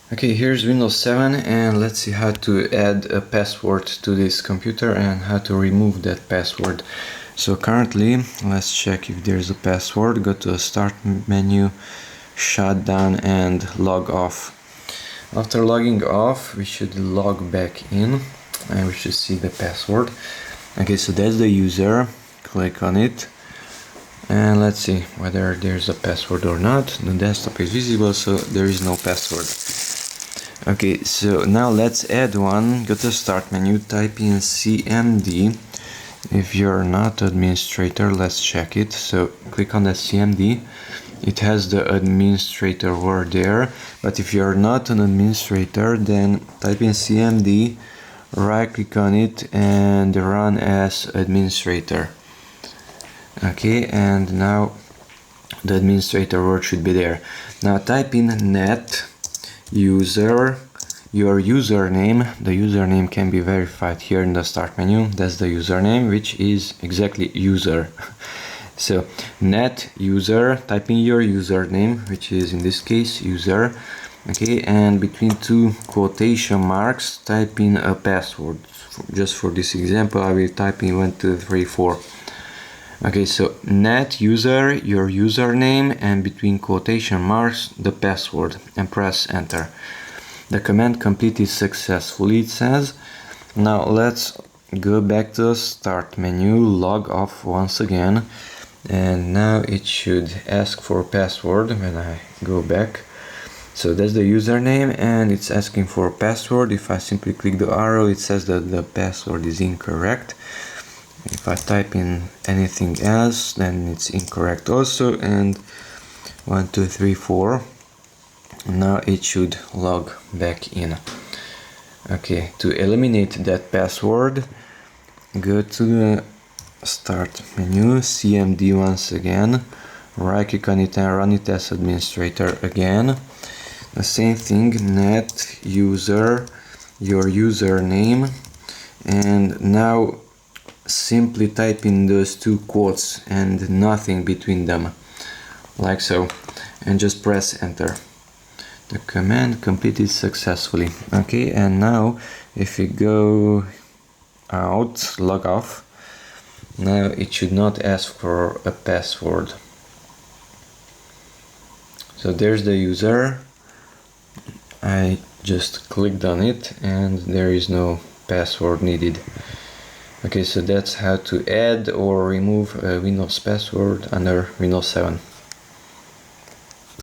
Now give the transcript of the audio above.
Okay, here's Windows 7 and let's see how to add a password to this computer and how to remove that password. So currently, let's check if there's a password. Go to the Start menu, Shutdown and log off. After logging off, we should log back in and we should see the password. Okay, so that's the user. Click on it and let's see whether there's a password or not. The desktop is visible, so there is no password. Okay, so now let's add one. Go to Start menu, type in CMD. If you're not administrator, let's check it. So click on the CMD. It has the administrator word there, but if you're not an administrator, then type in CMD, right click on it and run as administrator. Okay, and now the administrator word should be there. Now type in net user, your username. The username can be verified here in the Start menu. That's the username, which is exactly user. So net user, type in your username, which is in this case user. Okay, and between two quotation marks type in a password. Just for this example, I will type in 1 2 3 4. Okay, so net user, your username, and between quotation marks the password, and press enter. The command completed successfully, it says. Now let's go back to the Start menu, log off once again, and now it should ask for a password when I go back. So that's the username and it's asking for a password. If I simply click the arrow, it says that the password is incorrect. If I type in anything else, then it's incorrect also. And 1 2 3 4. Now it should log back in. Okay, to eliminate that password, go to the Start menu, CMD once again, right click on it and run it as administrator again. The same thing, net user, your username, and now simply type in those two quotes and nothing between them, like so, and just press enter. The command completed successfully. Okay, and now if you go out, log off, now it should not ask for a password. So there's the user. I just clicked on it and there is no password needed. Okay, so that's how to add or remove a Windows password under Windows 7.